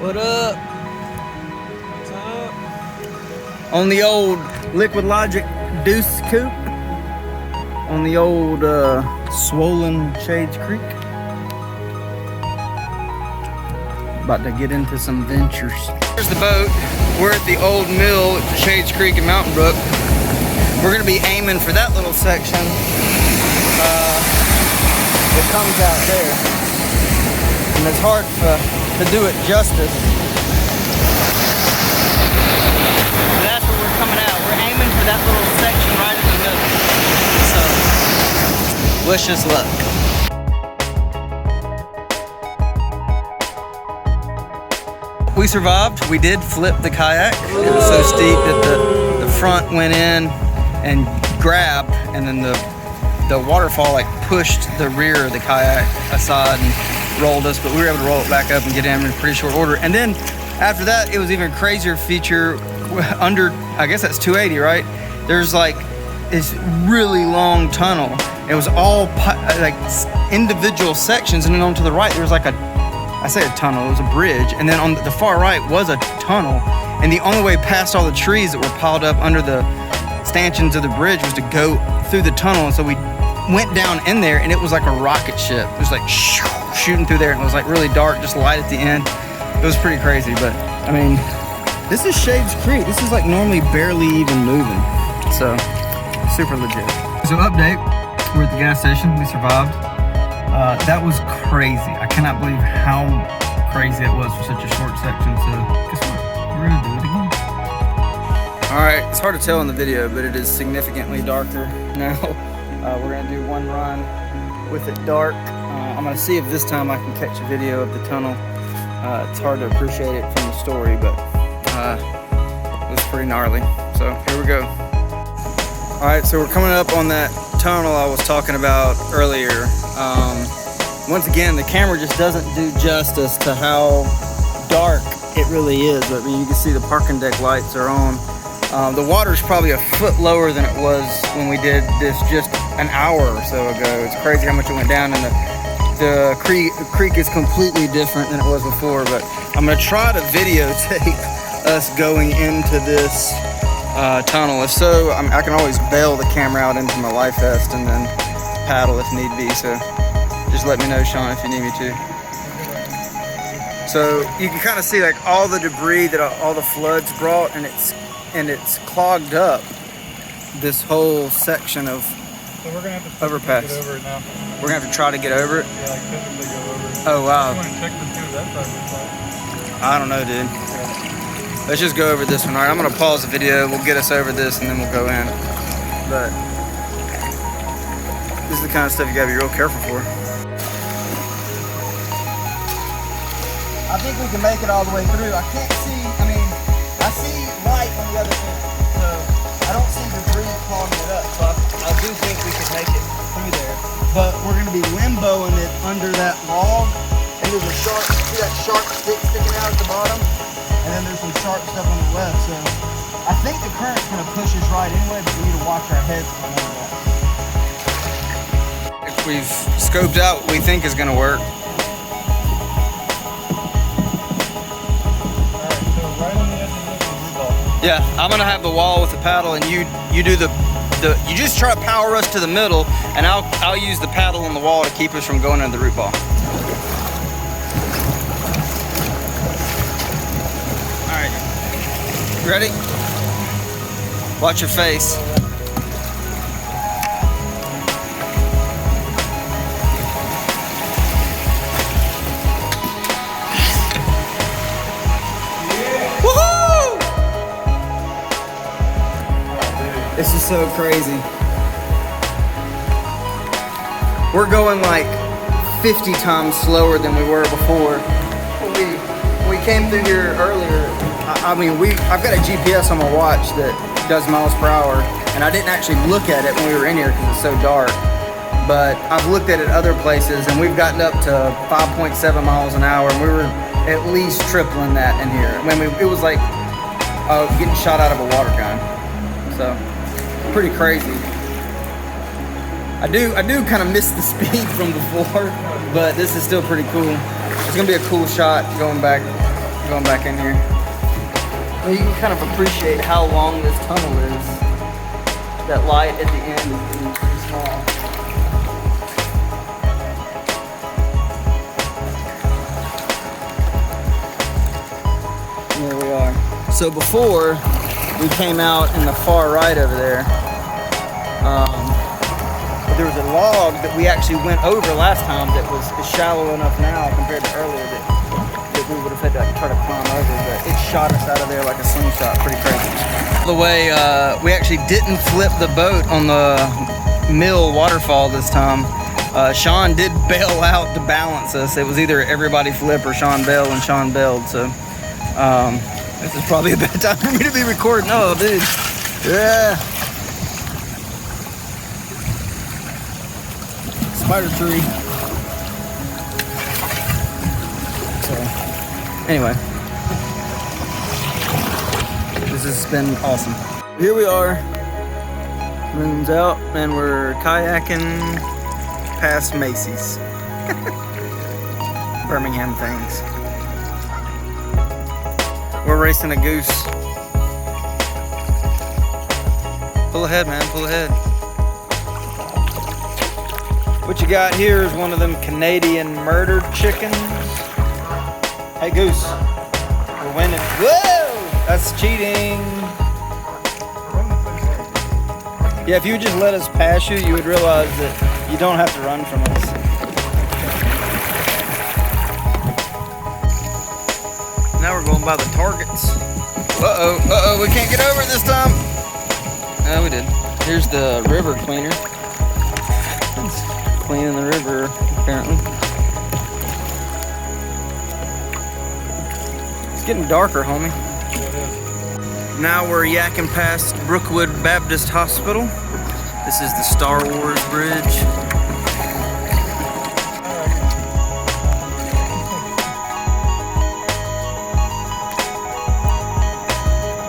What up? What's up? On the old Liquid Logic Deuce Coupe. On the old swollen Shades Creek. About to get into some ventures. Here's the boat. We're at the old mill at Shades Creek in Mountain Brook. We're gonna be aiming for that little section. It comes out there. And it's hard to do it justice. But that's where we're coming out. We're aiming for that little section right in the middle. So, wish us luck. We survived. We did flip the kayak. It was so steep that the front went in and grabbed, and then the waterfall like pushed the rear of the kayak aside and rolled us, but we were able to roll it back up and get in pretty short order. And then after that, it was even crazier feature under, I guess that's 280, right? There's like this really long tunnel. It was all like individual sections, and then on to the right, there was like I say a tunnel, it was a bridge, and then on the far right was a tunnel, and the only way past all the trees that were piled up under the stanchions of the bridge was to go through the tunnel. And so we went down in there, and it was like a rocket ship. It was like shooting through there, and it was like really dark, just light at the end. It was pretty crazy, but I mean, this is Shades Creek. This is like normally barely even moving, so super legit. So update, we're at the gas station. We survived. That was crazy. I cannot believe how crazy it was for such a short section. So guess what? We're gonna do it again. All right, it's hard to tell in the video, but it is significantly darker now. We're gonna do one run with it dark. I'm gonna see if this time I can catch a video of the tunnel. It's hard to appreciate it from the story, but it was pretty gnarly. So here we go. All right, so we're coming up on that tunnel I was talking about earlier. Once again, the camera just doesn't do justice to how dark it really is. I mean, you can see the parking deck lights are on. The water's probably a foot lower than it was when we did this just an hour or so ago. It's crazy how much it went down, and the creek is completely different than it was before. But I'm gonna try to videotape us going into this tunnel. If so, I can always bail the camera out into my life vest and then paddle if need be. So just let me know, Sean, if you need me to. So you can kind of see like all the debris that all the floods brought, and it's clogged up this whole section of So we're gonna have to overpass. get over it now. We're gonna have to try to get over it. Yeah, like physically go over it. Oh wow. I want to check the two that side looks like. I don't know, dude. Let's just go over this one. All right, I'm gonna pause the video. We'll get us over this, and then we'll go in. But this is the kind of stuff you gotta be real careful for. I think we can make it all the way through. I can't see, I see light on the other end, so I don't see debris clogging it up, so I do think we can make it through there. But we're gonna be limboing it under that log, and there's a sharp, see that sharp stick sticking out at the bottom? And then there's some sharp stuff on the left, so I think the current's gonna push us right anyway, but we need to watch our heads on that. If we've scoped out what we think is gonna work. Yeah, I'm gonna have the wall with the paddle, and you do the you just try to power us to the middle, and I'll use the paddle on the wall to keep us from going into the root ball. All right, ready? Watch your face. This is so crazy. We're going like 50 times slower than we were before. When we came through here earlier, I've got a GPS on my watch that does miles per hour, and I didn't actually look at it when we were in here because it's so dark. But I've looked at it other places, and we've gotten up to 5.7 miles an hour, and we were at least tripling that in here. It was like getting shot out of a water gun. So. Pretty crazy. I do kind of miss the speed from before, but this is still pretty cool. It's gonna be a cool shot going back going back in here. Well, you can kind of appreciate how long this tunnel is. That light at the end is getting pretty small. There we are. So before, we came out in the far right over there. There was a log that we actually went over last time that was shallow enough now compared to earlier that we would have had to try to climb over, but it shot us out of there like a slingshot, pretty crazy. By the way, we actually didn't flip the boat on the mill waterfall this time. Sean did bail out to balance us. It was either everybody flip or Sean bailed, and Sean bailed, so this is probably a bad time for me to be recording. Oh, dude. Yeah. Spider tree. So, anyway. This has been awesome. Here we are. Moon's out, and we're kayaking past Macy's. Birmingham things. We're racing a goose. Pull ahead, man, pull ahead. What you got here is one of them Canadian murdered chickens. Hey, goose. We're winning. Whoa! That's cheating. Yeah, if you would just let us pass you, you would realize that you don't have to run from us. Now we're going by the targets. Uh-oh, we can't get over it this time. No, we did. Here's the river cleaner. It's cleaning the river, apparently. It's getting darker, homie. Now we're yakking past Brookwood Baptist Hospital. This is the Star Wars Bridge.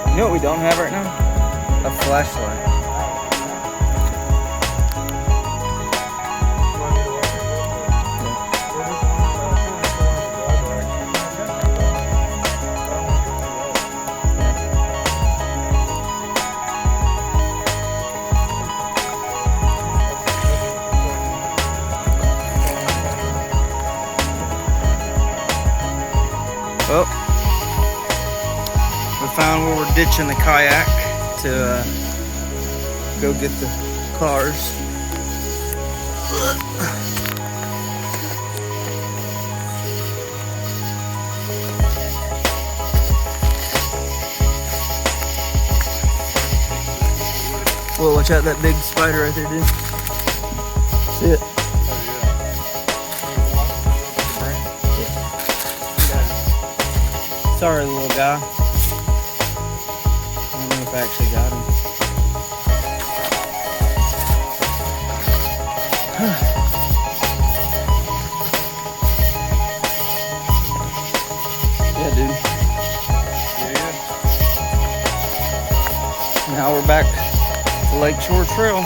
You know what we don't have right now? A flashlight. Well, we found where we're ditching the kayak to go get the cars. Whoa, watch out, that big spider right there, dude. See it? Sorry, little guy. I don't know if I actually got him. Yeah, dude. Yeah. Now we're back to Lakeshore Trail.